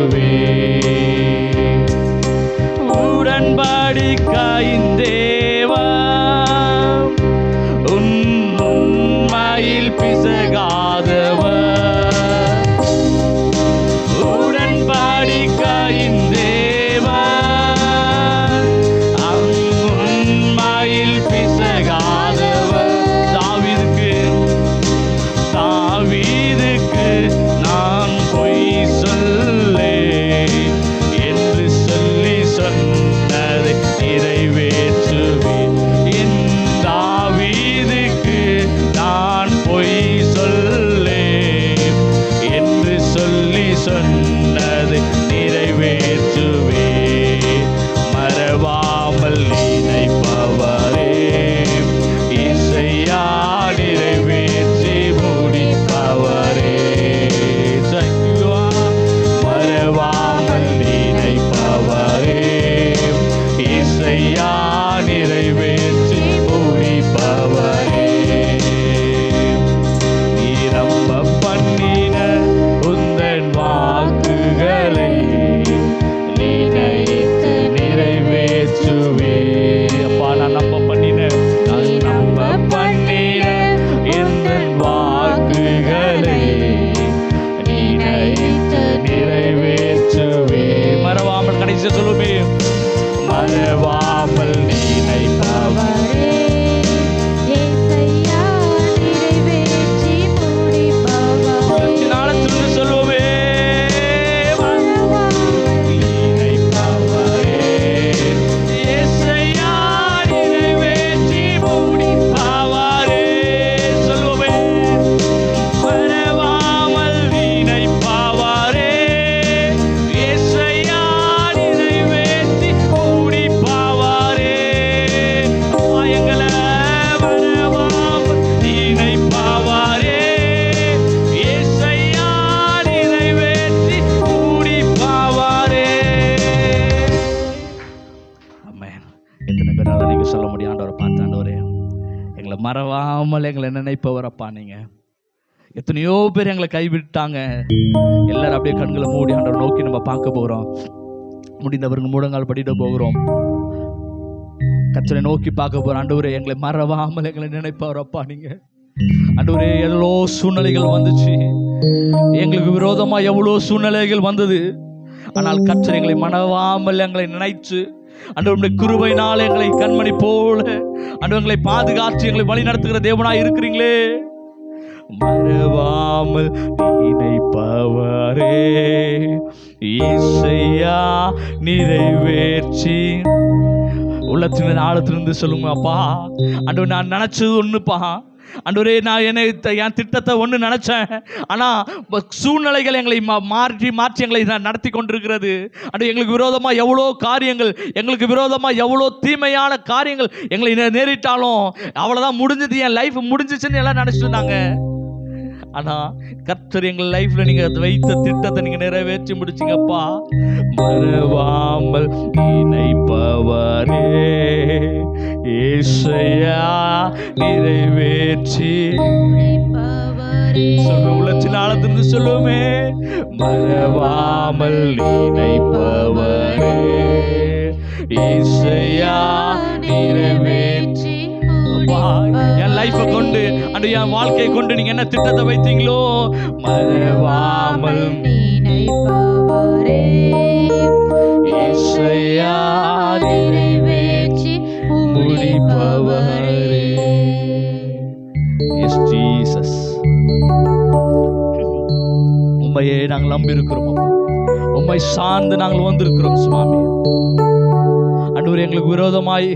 நிறைவேற்றுவே. உடன்படிக்கையின் தேவா உண்மையில் பிசகாதவர். உடன்படிக்கையின் தேவா உண்மையில் பிசகாதவர். தாவீதுக்கு நான் பொய் சொல்லேன் என்று சொல்லி சொன்னதை நிறைவேற்றுவேன். என் தாவீதுக்கு நான் பொய் சொல்லேன் என்று சொல்லி சொன்னதை நிறைவேற்றுவேன். மறவாமல் நினைப்பவரே இசையா நிறைவேற்றி முடிப்பவரே. மறவாமல் நினைப்பவரே இசையா நிறைவேற்றி முடிப்பவரே. நீ நம்ப பண்ணின உந்தன் வாக்குகளை நினைத்து நிறைவேற்றுவே. அப்பா நான் நம்ப பண்ணின எந்தன் வாக்குகளை நினைத்து நிறைவேற்றுவே. மறவாமல் கடைசி சொல்லுமே, மறவாமல் நினைப்பவரே சொல்லுவே. சொல்ல முடியும், ஆண்டவரை பார்த்து, ஆண்டவரே எங்களை மறவாமல் எங்களை நினைப்பவர் அப்பா. நீங்க எத்தனையோ பேர் எங்களை கைவிட்டாங்க. எல்லாரும் அப்படியே கண்களை மூடி ஆண்டவரை நோக்கி நம்ம பார்க்க போகிறோம். முடிந்தவர்கள் முழங்கால் படிட்டு போகிறோம். கர்த்தரை நோக்கி பார்க்க போகிறோம். ஆண்டவரே எங்களை மறவாமல் எங்களை நினைப்பவர் அப்பா. நீங்க ஆண்டவரே எவ்வளோ சூழ்நிலைகள் வந்துச்சு, எங்களுக்கு விரோதமா எவ்வளோ சூழ்நிலைகள் வந்தது. ஆனால் கர்த்தர் எங்களை மறவாமல் எங்களை நினைச்சு ஆண்டவருடைய கிருபையினால் எங்களை கண்மணி போல ஆண்டவர்களை பாதுகாத்து எங்களை வழி நடத்துகிற தேவனாய் இருக்கிறீங்களே. மறவாமல் நினைப்பவரே இசையா நிறைவேற்றி. உள்ளத்தின் ஆழத்திலிருந்து சொல்லுங்க அப்பா. ஆண்டவர் நான் நினைச்சது ஒண்ணுப்பா. ஆண்டவரே நான் என் திட்டத்தை ஒன்று நினைச்சேன், ஆனால் சூழ்நிலைகள் எங்களை மாற்றி எங்களை நடத்தி கொண்டிருக்கிறது. ஆண்டவர் எங்களுக்கு விரோதமாக எவ்வளோ காரியங்கள், எங்களுக்கு விரோதமாக எவ்வளோ தீமையான காரியங்கள் எங்களை நேரிட்டாலும் அவ்வளோதான் முடிஞ்சது, என் லைஃப் முடிஞ்சிச்சுன்னு எல்லாம் நினச்சிட்டு இருந்தாங்க. ஆனால் கர்த்தர் எங்கள் லைஃப்ல நீங்க வைத்த திட்டத்தை நீங்க நிறைவேற்றி முடிச்சிங்கப்பா. மறவாமல் நினைப்பவரே இசையா நிறைவேற்றி. சொல்ற உள்ளத்தின் ஆழத்திலிருந்து சொல்லுமே, மறவாமல் நினைப்பவரே இசையா நிறைவேற்றி. என் லைஃபை கொண்டு அந்த என் வாழ்க்கையை கொண்டு நீங்க என்ன திட்டத்தை வைத்தீங்களோ, மறவாமல் நினைப்பவரே இசையா நிறைவேற்றி முடிப்பவரே. எஸ் ஜீசஸ், உம்மையே நாங்கள் நம்பி இருக்கிறோம். உம்மை சார்ந்து நாங்கள் வந்திருக்கிறோம் சுவாமி. ஆண்டவரே எங்களுக்கு விரோதமாய்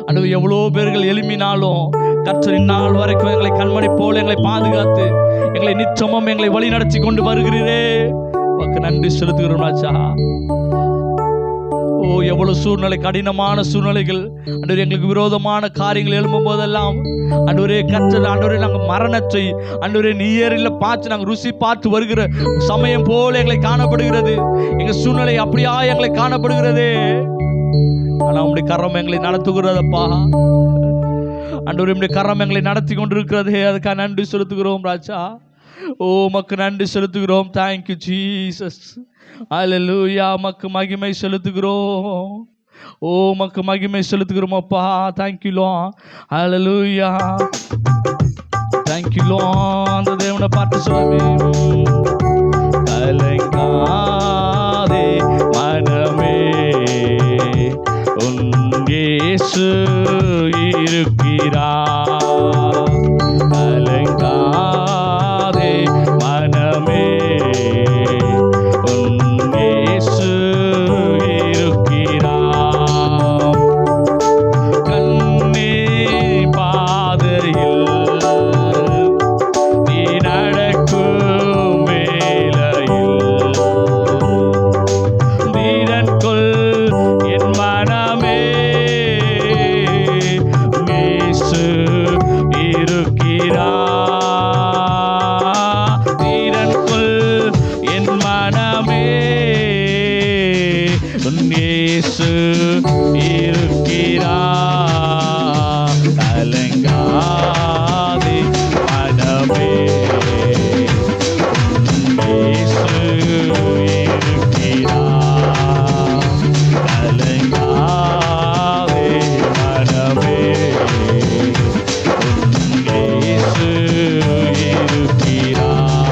ஆண்டவர் எவ்வளோ பேர்கள் எழுப்பினாலும் கர்த்தரின் நாள் வரைக்கும் எங்களை கண்மணி போல எங்களை பாதுகாத்து எங்களை நிச்சயமும் எங்களை வழி நடத்தி கொண்டு வருகிறீரே. உமக்கு நன்றி செலுத்துகிறோம் ராஜா. ஓ எவ்வளவு சூழ்நிலை, கடினமான சூழ்நிலைகள் ஆண்டவரே எங்களுக்கு விரோதமான காரியங்கள் எழும்பும் போதெல்லாம் ஆண்டவரே கர்த்தர் ஆண்டவரே நாங்கள் மரணத்தை ஆண்டவரே நீரில் பார்த்து நாங்கள் ருசி பார்த்து வருகிற சமயம் போல எங்களை காணப்படுகிறது. எங்க சூழ்நிலை அப்படியா எங்களை காணப்படுகிறதே. ஆனா உம்முடைய கரம் எங்களை நடத்துகிறதப்பா. ஆண்டவரே உம்முடைய கரம் எங்களை நடத்தி கொண்டிருக்கிறதே, அதுக்காக நன்றி செலுத்துகிறோம் ராஜா. ஓ உமக்கு நன்றி செலுத்துகிறோம். Thank you Jesus. அல்லேலூயா. மக்கு மகிமை செலுத்துகிறோம். ஓ மக்கு மகிமை செலுத்துகிறோம் அப்பா. Thank you Lord. Hallelujah. Thank you Lord. அந்த தேவனை பார்த்து சொல்லவே, கலங்காதே மனமே, உன் இயேசு இருக்கிறார். கலங்காதே மனமே, உன் இயேசு இருக்கிறார். கண்ணீர் பாதையில் நீ நடக்கும் வேளையில் நீரன் கொள் என் மனமே, இயேசு இருக்கிறார். நீரன் கொள் என் மனமே, இயேசு இருக்கிறார். கலங்காதே மனமே, இயேசு இருக்கிறார். கலங்காதே மனமே, இயேசு இருக்கிறார்.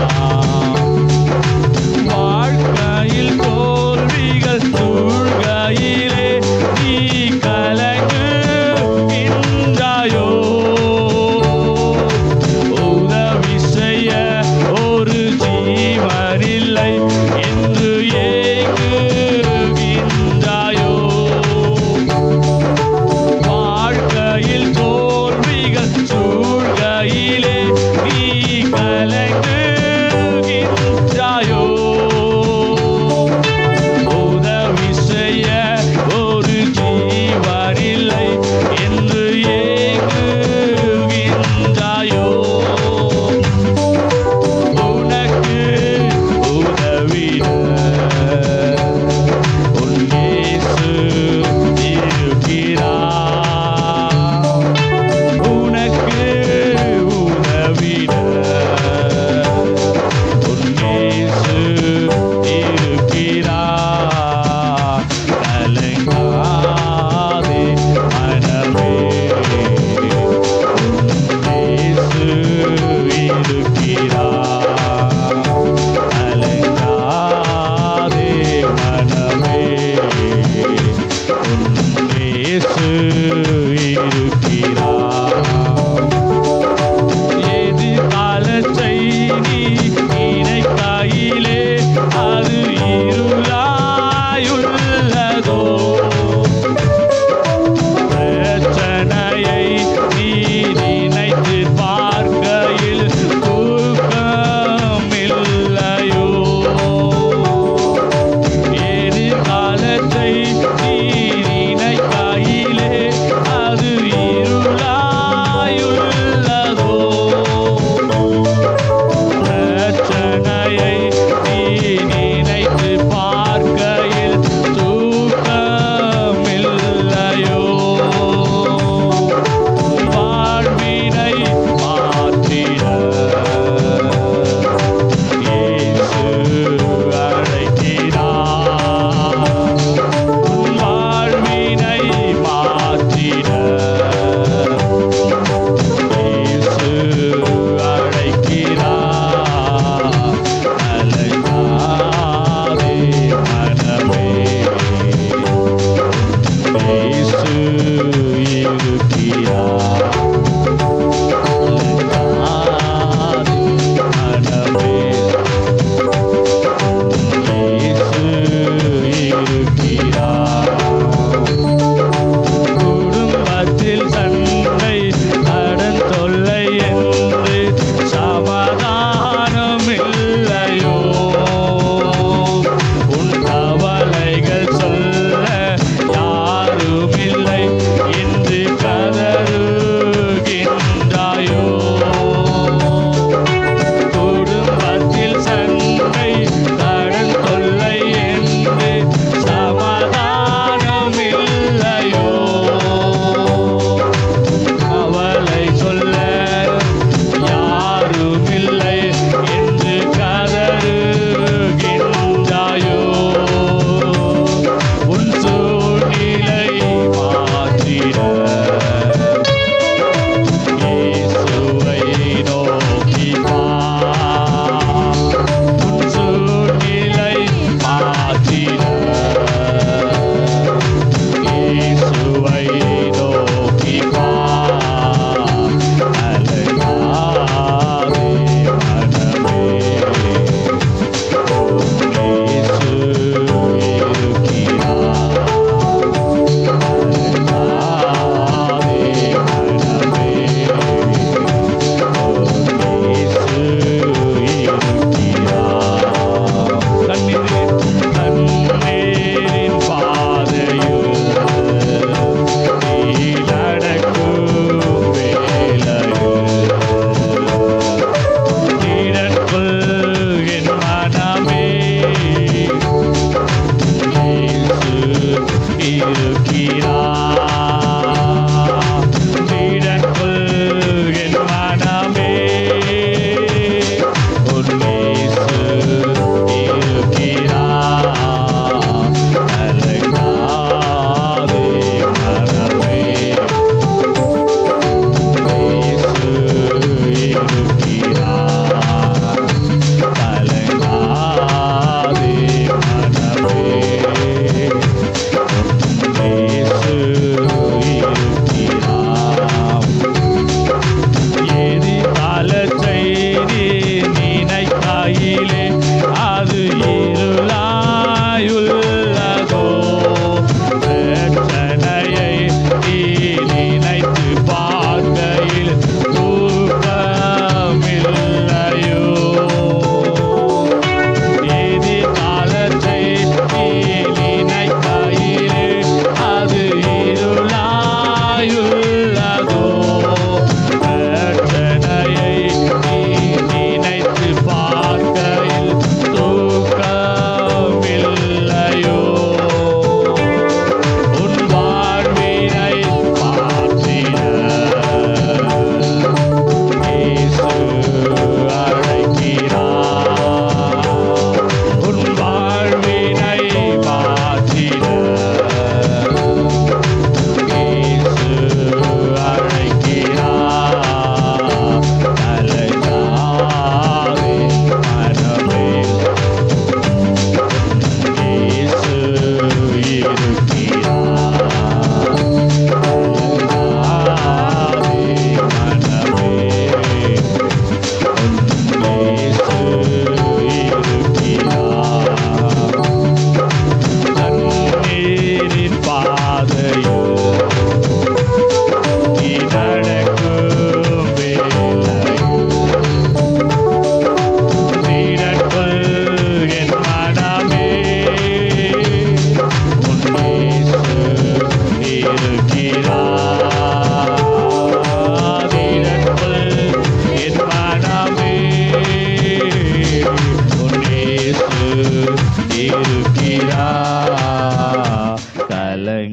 வாழ்க்கையில் தோல்விகள் சூழ்கையிலே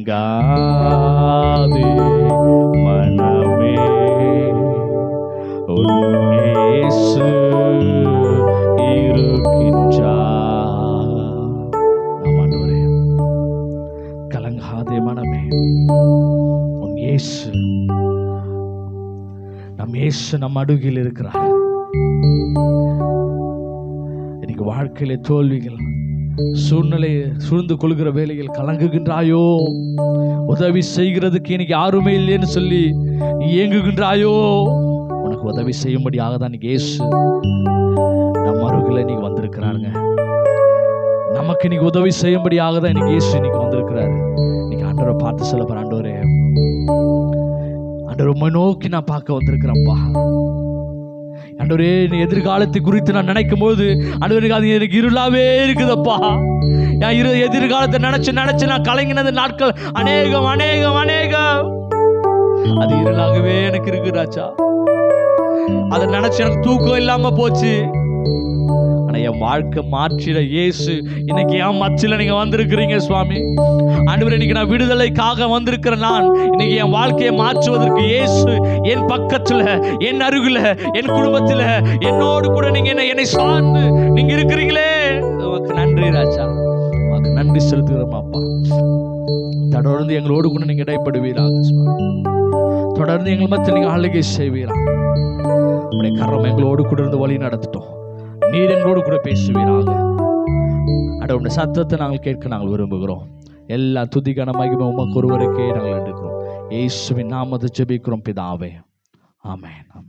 கலங்காதே மனமே, உன் இயேசு இருக்கின்றார். ஆண்டவரே, கலங்காதே மனமே, உன் இயேசு, நம் இயேசு நம் அருகில் இருக்கிறார். இன்னைக்கு வாழ்க்கையில தோல்விகள், சூழ்நிலையை சூழ்ந்து கொள்கிற வேலையில் கலங்குகின்றாயோ, உதவி செய்கிறதுக்கு இன்னைக்கு யாருமே இல்லைன்னு சொல்லி இயங்குகின்றாயோ, உனக்கு உதவி செய்யும்படியாக தான் இன்னைக்கு இயேசு நம்ம அருகில் இன்னைக்கு வந்திருக்கிறாருங்க. நமக்கு இன்னைக்கு உதவி செய்யும்படியாக தான் இன்னைக்கு இயேசு இன்னைக்கு வந்திருக்கிறாரு. இன்னைக்கு ஆண்டவரை பார்த்து சொல்ல போற, ஆண்டவரே, ஆண்டவர் உம்மை நோக்கி நான் பார்க்க வந்திருக்கிறேன்ப்பா. ஆண்டவரே, எதிர்காலத்தை குறித்து நான் நினைக்கும் போது ஆண்டவருக்கு அது எனக்கு இருளாவே இருக்குதப்பா. என் எதிர்காலத்தை நினைச்சு நான் கலங்கினது நாட்கள் அநேகம் அநேகம் அநேகம். அது இருளாகவே எனக்கு இருக்கு ராஜா. அதை நினைச்சு எனக்கு தூக்கம் இல்லாம போச்சு. ஆனா என் வாழ்க்கை மாற்றிட இயேசு இன்னைக்கு என் மத்தியில நீங்க வந்திருக்கிறீங்க சுவாமி. ஆண்டவரே, இன்னைக்கு நான் விடுதலைக்காக வந்திருக்கிற நான் இன்னைக்கு என் வாழ்க்கையை மாற்றுவதற்கு இயேசு என் பக்கத்துல, என் அருகில, என் குடும்பத்துல என்னோடு கூட நீங்க என்னை சார்ந்து நீங்க இருக்கிறீங்களே. உனக்கு நன்றி ராஜா, உனக்கு நன்றி செலுத்துகிறோம் அப்பா. தொடர்ந்து எங்களோடு கூட நீங்க இடைப்படுவீராக சுவாமி. தொடர்ந்து எங்கள் மத்தியில் நீங்க ஆளுகை செய்வீராக. உடைய கரம் எங்களோடு கூட இருந்து வழி நடத்திட்டோம். நீர் எங்களோடு கூட பேசுவீராக. உடைய சத்தத்தை நாங்கள் கேட்க நாங்கள் விரும்புகிறோம். எல்லா துதிக்கான மகிமை உமக்கு ஒருவருக்கே நாங்கள் எடுக்கிறோம். இயேசுவின் நாமத்தை ஜெபிக்கிறோம் பிதாவே, ஆமென்.